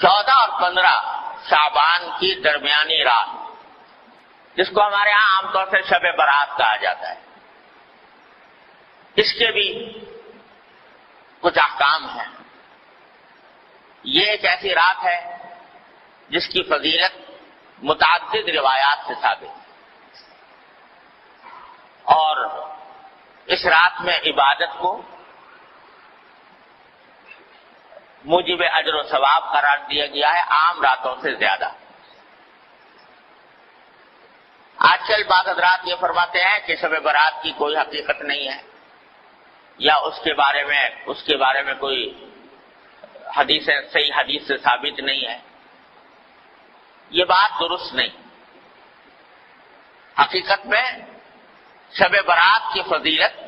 14 اور 15 شعبان کی درمیانی رات، جس کو ہمارے ہاں عام طور سے شب برات کہا جاتا ہے، اس کے بھی کچھ احکام ہیں۔ یہ ایک ایسی رات ہے جس کی فضیلت متعدد روایات سے ثابت ہے، اور اس رات میں عبادت کو موجب اجر و ثواب قرار دیا گیا ہے عام راتوں سے زیادہ۔ آج کل بعض حضرات یہ فرماتے ہیں کہ شب برات کی کوئی حقیقت نہیں ہے، یا اس کے بارے میں کوئی صحیح حدیث سے ثابت نہیں ہے۔ یہ بات درست نہیں۔ حقیقت میں شب برات کی فضیلت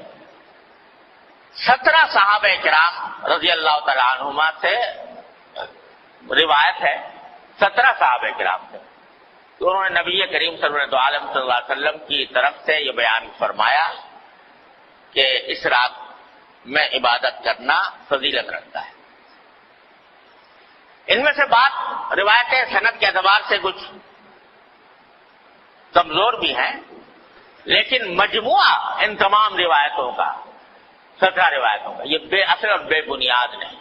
17 صحابہ کرام رضی اللہ تعالی عنہما سے روایت ہے، 17 صحابہ کرام سے، تو انہوں نے نبی کریم صلی اللہ علیہ وسلم کی طرف سے یہ بیان فرمایا کہ اس رات میں عبادت کرنا فضیلت رکھتا ہے۔ ان میں سے بات روایتیں سند کے اعتبار سے کچھ کمزور بھی ہیں، لیکن مجموعہ ان تمام روایتوں کا 17 روایتوں کا یہ بے اثر اور بے بنیاد نہیں۔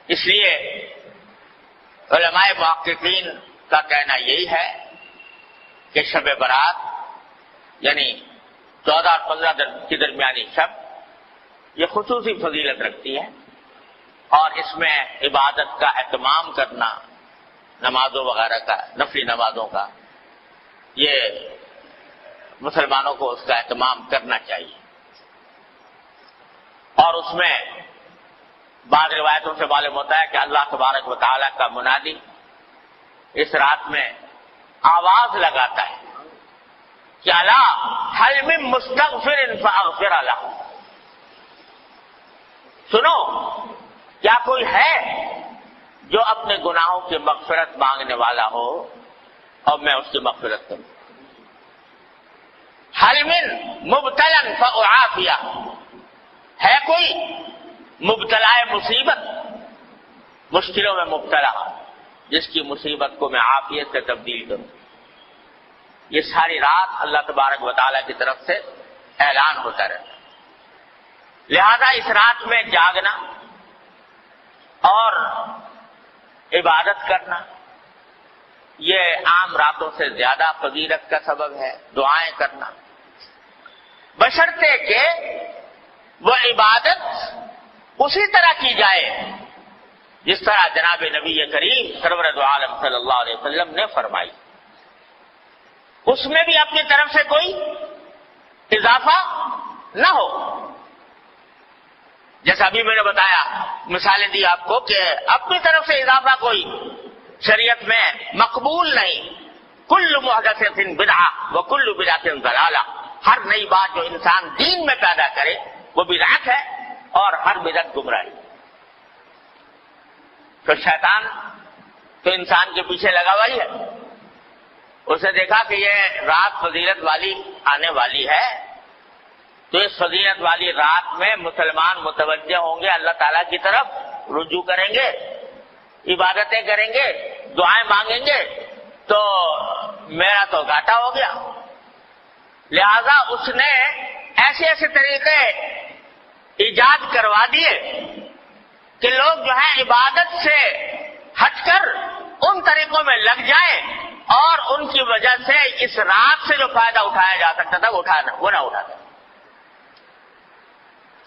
اس لیے علماء محققین کا کہنا یہی ہے کہ شب برات یعنی 14 اور 15 کی درمیانی شب یہ خصوصی فضیلت رکھتی ہے، اور اس میں عبادت کا اہتمام کرنا، نمازوں وغیرہ کا، نفلی نمازوں کا، یہ مسلمانوں کو اس کا اہتمام کرنا چاہیے۔ اور اس میں بعض روایتوں سے معلوم ہوتا ہے کہ اللہ تبارک و تعالیٰ کا منادی اس رات میں آواز لگاتا ہے کہ الا هل من مستغفر فاغفر له، سنو کیا کوئی ہے جو اپنے گناہوں کی مغفرت مانگنے والا ہو اور میں اس کی مغفرت کروں۔ هل من مبتلا فاعافیہ، ہے کوئی مبتلا مصیبت، مشکلوں میں مبتلا جس کی مصیبت کو میں عافیت سے تبدیل کروں۔ یہ ساری رات اللہ تبارک و تعالیٰ کی طرف سے اعلان ہوتا رہتا ہے۔ لہذا اس رات میں جاگنا اور عبادت کرنا یہ عام راتوں سے زیادہ فضیلت کا سبب ہے۔ دعائیں کرنا بشرطے کہ وہ عبادت اسی طرح کی جائے جس طرح جناب نبی کریم سرور دو عالم صلی اللہ علیہ وسلم نے فرمائی، اس میں بھی اپنی طرف سے کوئی اضافہ نہ ہو۔ جیسا ابھی میں نے بتایا، مثالیں دی آپ کو کہ اپنی طرف سے اضافہ کوئی شریعت میں مقبول نہیں۔ کل محدثۃ بدعہ وکل بدعۃ ضلالہ، ہر نئی بات جو انسان دین میں پیدا کرے وہ بدعت ہے، اور ہر بدعت گمراہی۔ تو شیطان تو انسان کے پیچھے لگا ہوا ہی ہے، اسے دیکھا کہ یہ رات فضیلت والی آنے والی ہے، تو اس فضیلت والی رات میں مسلمان متوجہ ہوں گے، اللہ تعالیٰ کی طرف رجوع کریں گے، عبادتیں کریں گے، دعائیں مانگیں گے، تو میرا تو گھاٹا ہو گیا۔ لہذا اس نے ایسے ایسے طریقے ایجاد کروا دیے کہ لوگ جو ہے عبادت سے ہٹ کر ان طریقوں میں لگ جائیں، اور ان کی وجہ سے اس رات سے جو فائدہ اٹھایا جا سکتا تھا وہ نہ اٹھا سکتا۔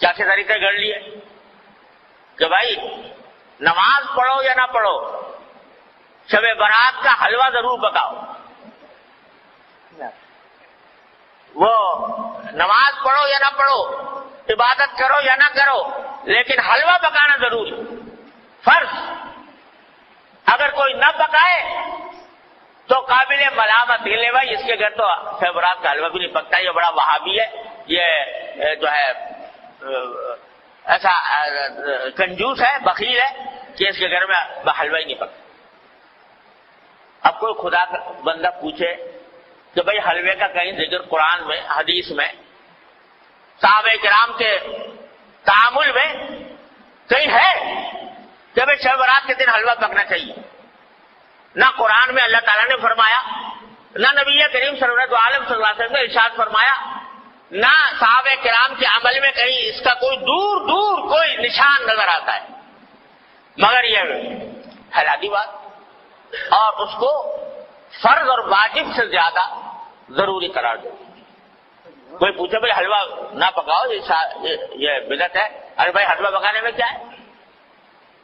کیا کے طریقے گڑھ لیے کہ بھائی نماز پڑھو یا نہ پڑھو، شب برات کا حلوہ ضرور پکاؤ۔ وہ نماز پڑھو یا نہ پڑھو، عبادت کرو یا نہ کرو، لیکن حلوہ پکانا ضروری فرض۔ اگر کوئی نہ پکائے تو قابل ملامت، یہ لے بھائی اس کے گھر تو شب برات کا حلوہ بھی نہیں پکتا، یہ بڑا وہابی ہے، یہ جو ہے ایسا کنجوس ہے، بخیل ہے کہ اس کے گھر میں حلوہ ہی نہیں پکتا۔ اب کوئی خدا کا بندہ پوچھے کہ بھائی حلوے کا کہیں ذکر قرآن میں، حدیث میں، صحابہ کرام کے تعامل میں کہیں ہے کہ بھائی شب برات کے دن حلوہ پکنا چاہیے. نہ قرآن میں اللہ تعالیٰ نے فرمایا، نہ نبی کریم صلی اللہ علیہ وسلم نے ارشاد فرمایا، نہ صحابہ کرام کے عمل میں کہیں اس کا کوئی دور دور کوئی نشان نظر آتا ہے، مگر یہ حلادی بات اور اس کو فرض اور واجب سے زیادہ ضروری قرار دے. کوئی پوچھے بھائی حلوہ نہ پکاؤ، یہ بدعت ہے. ارے بھائی حلوہ پکانے میں کیا ہے؟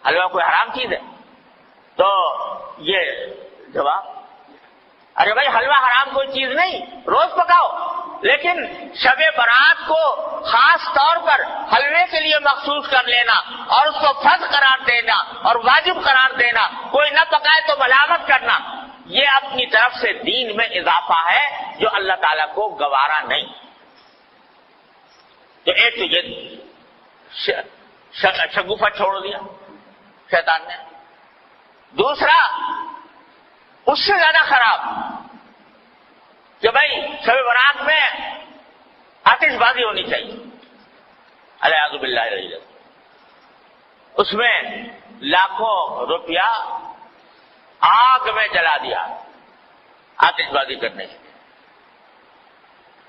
حلوہ کوئی حرام چیز ہے؟ تو یہ جواب، ارے بھائی حلوہ حرام کوئی چیز نہیں، روز پکاؤ، لیکن شب برات کو خاص طور پر حلوے کے لیے مخصوص کر لینا اور اس کو فرض قرار دینا اور واجب قرار دینا، کوئی نہ پکائے تو ملامت کرنا، یہ اپنی طرف سے دین میں اضافہ ہے جو اللہ تعالیٰ کو گوارا نہیں. تو ایک تو یہ شگوفہ چھوڑ دیا شیطان نے. دوسرا اس سے زیادہ خراب کہ بھائی شب برات میں آتش بازی ہونی چاہیے، الیاذ باللہ العلی، اس میں لاکھوں روپیہ آگ میں جلا دیا آتش بازی کرنے سے.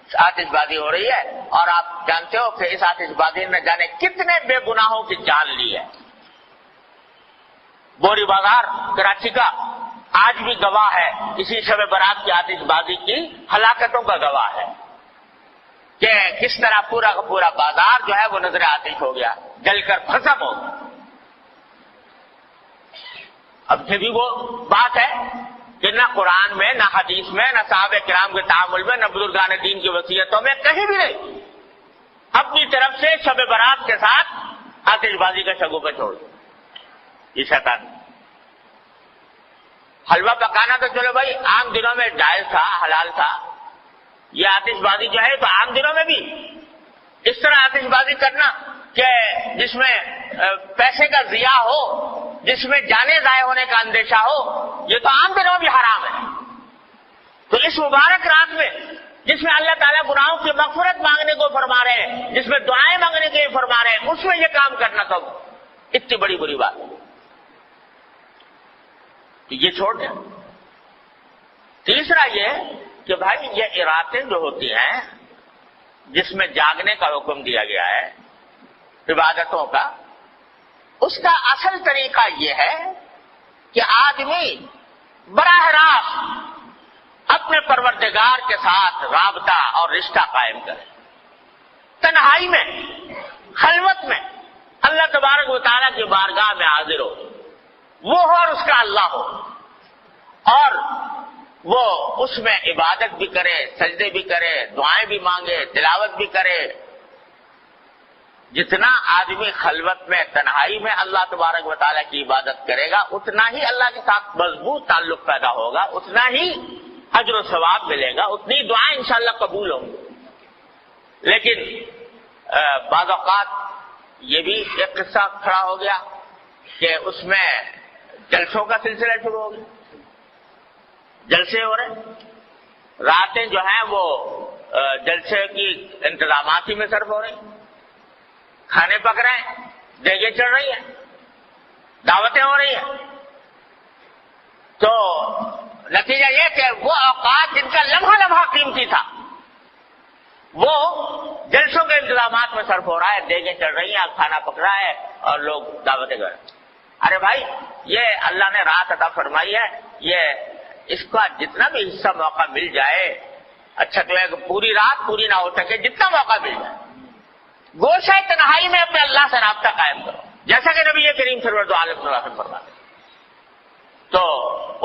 آتش بازی ہو رہی ہے اور آپ جانتے ہو کہ اس آتش بازی نے جانے کتنے بے گناہوں کی جان لی ہے. بوری بازار کراچی کا آج بھی گواہ ہے، اسی شب برات کی آتش بازی کی ہلاکتوں کا گواہ ہے کہ کس طرح پورا کا پورا بازار جو ہے وہ نظر آتش ہو گیا، جل کر ختم ہو گیا. اب پھر بھی وہ بات ہے کہ نہ قرآن میں، نہ حدیث میں، نہ صحابہ کرام کے تعامل میں، نہ بزرگان دین کی وصیتوں میں کہیں بھی نہیں اپنی طرف سے شب برات کے ساتھ آتش بازی کا شگوفہ چھوڑ دیا. یہ شیطان. حلوہ پکانا تو چلو بھائی عام دنوں میں جائز تھا، حلال تھا. یہ آتش بازی جو ہے تو عام دنوں میں بھی اس طرح آتش بازی کرنا کہ جس میں پیسے کا ضیاع ہو، جس میں جانیں ضائع ہونے کا اندیشہ ہو، یہ تو عام دنوں بھی حرام ہے. تو اس مبارک رات میں جس میں اللہ تعالیٰ گناہوں کی مغفرت مانگنے کو فرما رہے ہیں، جس میں دعائیں مانگنے کے فرما رہے ہیں، اس میں یہ کام کرنا تو اتنی بڑی بری بات ہے کہ یہ چھوڑ دیں. تیسرا یہ کہ بھائی یہ راتیں جو ہوتی ہیں جس میں جاگنے کا حکم دیا گیا ہے عبادتوں کا، اس کا اصل طریقہ یہ ہے کہ آدمی براہ راست اپنے پروردگار کے ساتھ رابطہ اور رشتہ قائم کرے، تنہائی میں، خلوت میں اللہ تبارک و تعالیٰ کی بارگاہ میں حاضر ہو، وہ ہو اور اس کا اللہ ہو، اور وہ اس میں عبادت بھی کرے، سجدے بھی کرے، دعائیں بھی مانگے، تلاوت بھی کرے. جتنا آدمی خلوت میں، تنہائی میں اللہ تبارک و تعالیٰ کی عبادت کرے گا، اتنا ہی اللہ کے ساتھ مضبوط تعلق پیدا ہوگا، اتنا ہی اجر و ثواب ملے گا، اتنی دعائیں انشاءاللہ قبول ہوں گی. لیکن بعض اوقات یہ بھی ایک قصہ کھڑا ہو گیا کہ اس میں جلسوں کا سلسلہ شروع ہو گیا، جلسے ہو رہے، راتیں جو ہیں وہ جلسے کی انتظامات ہی میں صرف ہو رہی، کھانے پک رہے ہیں، دیگیں چڑھ رہی ہیں، دعوتیں ہو رہی ہیں. تو نتیجہ یہ کہ وہ اوقات جن کا لمحہ لمحہ قیمتی تھا وہ جلسوں کے انتظامات میں صرف ہو رہا ہے، دیگیں چڑھ رہی ہیں، کھانا پک رہا ہے اور لوگ دعوتیں کر رہے ہیں. ارے بھائی یہ اللہ نے رات عطا فرمائی ہے، یہ اس کا جتنا بھی حصہ موقع مل جائے، اچھا تو ہے کہ پوری رات پوری نہ ہو سکے، جتنا موقع مل جائے گوشہ تنہائی میں اپنے اللہ سے رابطہ قائم کرو، جیسا کہ نبی کریم صلی اللہ علیہ وسلم فرماتے. تو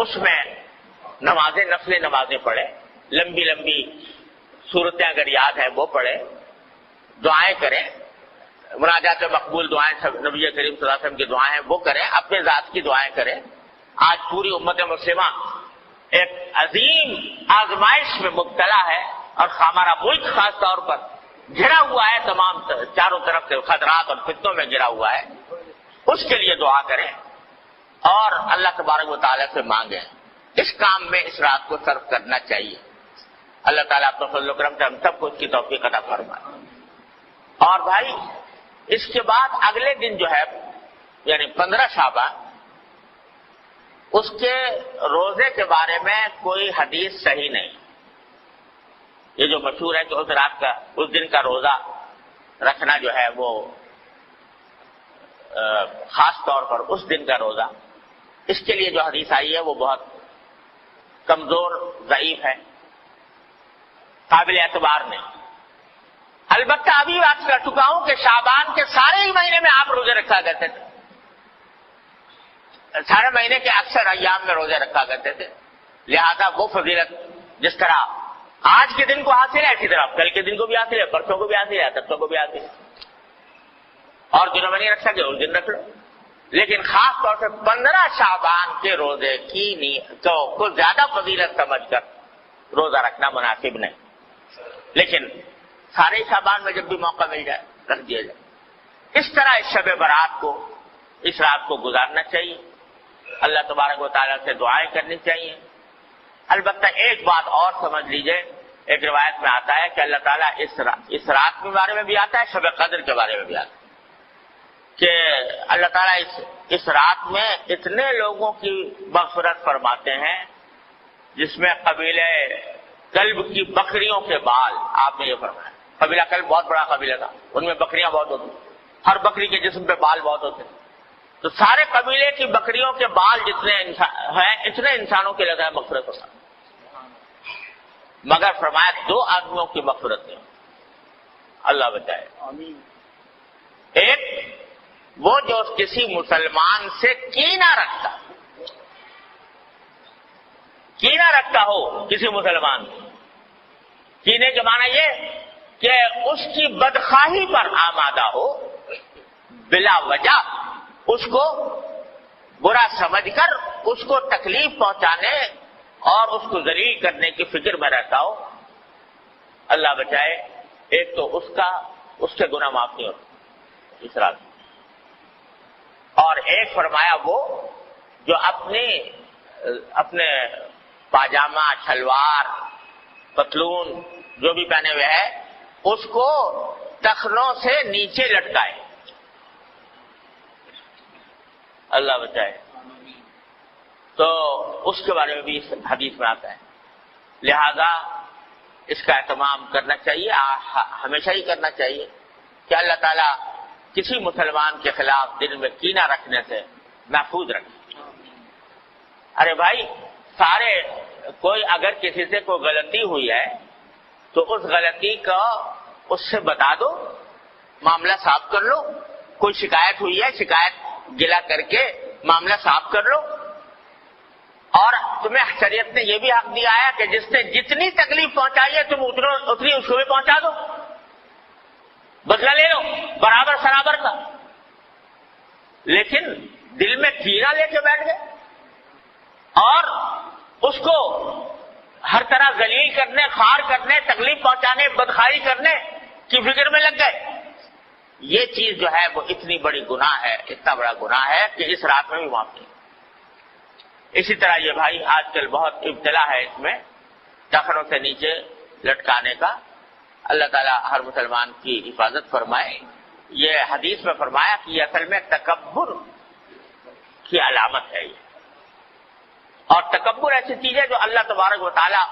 اس میں نمازیں، نفل نمازیں پڑھے، لمبی لمبی صورتیں اگر یاد ہے وہ پڑھے، دعائیں کریں، مناجات مقبول دعائیں، نبی کریم صلی اللہ علیہ وسلم کی دعائیں ہیں وہ کریں، اپنے ذات کی دعائیں کریں. آج پوری امت مسلمہ ایک عظیم آزمائش میں مبتلا ہے اور ہمارا ملک خاص طور پر گھرا ہوا ہے، تمام چاروں طرف سے خطرات اور فتنوں میں گھرا ہوا ہے. اس کے لیے دعا کریں اور اللہ تبارک و تعالیٰ سے مانگیں. اس کام میں اس رات کو صرف کرنا چاہیے. اللہ تعالیٰ اپنے فضل و کرم سے ہم سب کو اس کی توفیق عطا فرمائے. اور بھائی اس کے بعد اگلے دن جو ہے یعنی 15 شعبان، اس کے روزے کے بارے میں کوئی حدیث صحیح نہیں. یہ جو مشہور ہے کہ اس دن کا روزہ رکھنا جو ہے وہ خاص طور پر اس دن کا روزہ، اس کے لیے جو حدیث آئی ہے وہ بہت کمزور، ضعیف ہے، قابل اعتبار نہیں. البتہ ابھی بات کر چکا ہوں کہ شعبان کے سارے ہی مہینے میں آپ روزے رکھا کرتے تھے، سارے مہینے کے اکثر ایام میں روزے رکھا کرتے تھے. لہذا وہ فضیلت جس طرح آج کے دن کو حاصل ہے، اسی طرح کل کے دن کو بھی حاصل ہے، پرسوں کو بھی حاصل ہے، ترسوں کو بھی حاصل ہے. اور دنوں میں نہیں رکھ سکے اس دن رکھ لو. لیکن خاص طور سے 15 شعبان کے روزے کی کو زیادہ فضیلت سمجھ کر روزہ رکھنا مناسب نہیں. لیکن سارے شعبان میں جب بھی موقع مل جائے رکھ دیا جائے. اس طرح اس شب برات کو، اس رات کو گزارنا چاہیے. اللہ تبارک و تعالیٰ سے دعائیں کرنی چاہیے. البتہ ایک بات اور سمجھ لیجئے، ایک روایت میں آتا ہے کہ اللہ تعالیٰ اس رات کے بارے میں بھی آتا ہے، شب قدر کے بارے میں بھی آتا ہے کہ اللہ تعالیٰ اس رات میں اتنے لوگوں کی مغفرت فرماتے ہیں جس میں قبیلہ کلب کی بکریوں کے بال. آپ نے یہ فرمایا، قبیلہ کلب بہت بڑا قبیلہ تھا، ان میں بکریاں بہت ہوتی، ہر بکری کے جسم پہ بال بہت ہوتے. تو سارے قبیلے کی بکریوں کے بال جتنے ہیں اتنے انسانوں کے لگا ہے مغفرت ہوتا، مگر فرمایا 2 آدمیوں کی مغفرت ہے. اللہ بچائے. ایک وہ جو کسی مسلمان سے کینہ رکھتا ہو کسی مسلمان سے. کینے کے معنی یہ کہ اس کی بدخواہی پر آمادہ ہو، بلا وجہ اس کو برا سمجھ کر اس کو تکلیف پہنچانے اور اس کو ذلیل کرنے کی فکر میں رہتا ہو. اللہ بچائے. ایک تو اس کے گناہ معاف نہیں ہوتے اس رات میں، اور ایک فرمایا وہ جو اپنے پاجامہ، شلوار، پتلون جو بھی پہنے ہوئے ہے اس کو ٹخنوں سے نیچے لٹکائے. اللہ بچائے. تو اس کے بارے میں بھی اس حدیث میں آتا ہے. لہذا اس کا اہتمام کرنا چاہیے، ہمیشہ ہی کرنا چاہیے کہ اللہ تعالیٰ کسی مسلمان کے خلاف دل میں کینہ رکھنے سے محفوظ رکھے. ارے بھائی، کوئی اگر کسی سے کوئی غلطی ہوئی ہے تو اس غلطی کو اس سے بتا دو، معاملہ صاف کر لو. کوئی شکایت ہوئی ہے، شکایت گلا کر کے معاملہ صاف کر لو. اور تمہیں شریعت نے یہ بھی حق دیا ہے کہ جس نے جتنی تکلیف پہنچائی ہے تم اتنی اس کو بھی پہنچا دو، بدلہ لے لو برابر سرابر کا. لیکن دل میں کینہ لے کے بیٹھ گئے اور اس کو ہر طرح ذلیل کرنے، خوار کرنے، تکلیف پہنچانے، بدخواہی کرنے کی فکر میں لگ گئے. یہ چیز جو ہے وہ اتنی بڑی گناہ ہے، اتنا بڑا گناہ ہے کہ اس رات میں بھی معاف نہیں. اسی طرح یہ بھائی آج کل بہت ابتلا ہے اس میں ٹخنوں سے نیچے لٹکانے کا. اللہ تعالیٰ ہر مسلمان کی حفاظت فرمائے. یہ حدیث میں فرمایا کہ یہ اصل میں تکبر کی علامت ہے. یہ اور تکبر ایسی چیز ہے جو اللہ تبارک و تعالیٰ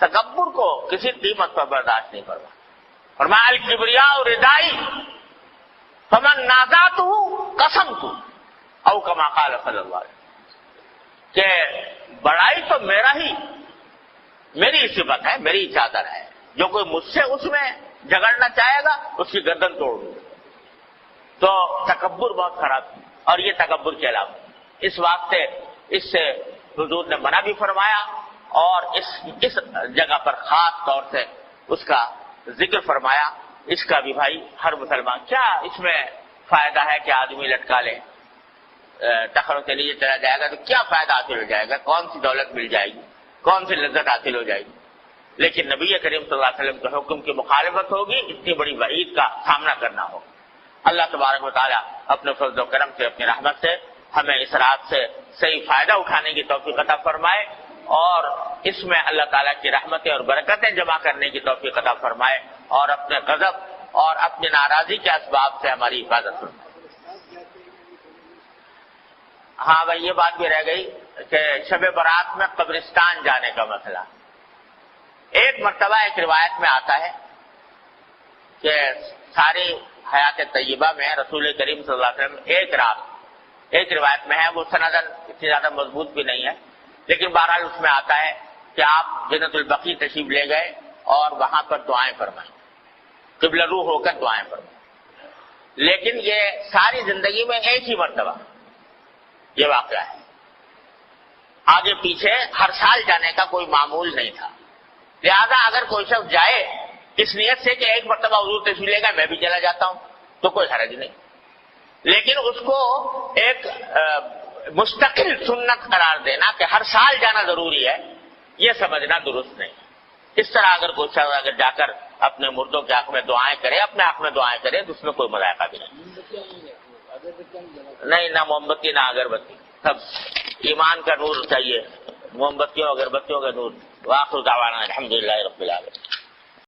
تکبر کو کسی قیمت پر برداشت نہیں فرماتا. فرمایا الکبریاء ردائی فمن نازعتہ قسمت او کما قال صلی اللہ علیہ وسلم، کہ بڑائی تو میری صفت ہے، میری چادر ہے. جو کوئی مجھ سے اس میں جھگڑنا چاہے گا اس کی گردن توڑ دوں. تو تکبر بہت خراب ہے اور یہ تکبر کے علاوہ اس واسطے اس سے حضور نے منع بھی فرمایا اور اس جگہ پر خاص طور سے اس کا ذکر فرمایا. اس کا بھی بھائی ہر مسلمان، کیا اس میں فائدہ ہے کہ آدمی لٹکا لے، ٹخنوں کے لیے چلا جائے گا تو کیا فائدہ حاصل ہو جائے گا، کون سی دولت مل جائے گی، کون سی لذت حاصل ہو جائے گی. لیکن نبی کریم صلی اللہ علیہ وسلم کے حکم کی مخالفت ہوگی، اتنی بڑی وعید کا سامنا کرنا ہوگا. اللہ تبارک و تعالیٰ اپنے فضل و کرم سے، اپنی رحمت سے ہمیں اس رات سے صحیح فائدہ اٹھانے کی توفیق عطا فرمائے اور اس میں اللہ تعالیٰ کی رحمتیں اور برکتیں جمع کرنے کی توفیق عطا فرمائے اور اپنے غضب اور اپنی ناراضی کے اسباب سے ہماری حفاظت فرمائے. ہاں بھائی یہ بات بھی رہ گئی کہ شب برات میں قبرستان جانے کا مسئلہ. ایک مرتبہ ایک روایت میں آتا ہے کہ ساری حیات طیبہ میں رسول کریم صلی اللہ علیہ وسلم ایک رات، ایک روایت میں ہے، وہ سندن اتنی زیادہ مضبوط بھی نہیں ہے، لیکن بہرحال اس میں آتا ہے کہ آپ جنت البقیع تشریف لے گئے اور وہاں پر دعائیں فرمائیں، قبلہ رو ہو کر دعائیں فرمائیں. لیکن یہ ساری زندگی میں ایک ہی مرتبہ یہ واقعہ ہے، آگے پیچھے ہر سال جانے کا کوئی معمول نہیں تھا. لہذا اگر کوئی شخص جائے اس نیت سے کہ ایک مرتبہ حضور تشریف لے گا میں بھی چلا جاتا ہوں تو کوئی حرج نہیں، لیکن اس کو ایک مستقل سنت قرار دینا کہ ہر سال جانا ضروری ہے، یہ سمجھنا درست نہیں. اس طرح اگر کوئی شخص اگر جا کر اپنے مردوں کے حق میں دعائیں کرے، اپنے حق میں دعائیں کرے تو اس میں کوئی مذائقہ بھی نہیں، نہ موم بتی نہ اگربتی، سب ایمان کا نور چاہیے، موم بتیوں اگربتیوں کا نور. وآخر دعوانا الحمدللہ رب العالمین.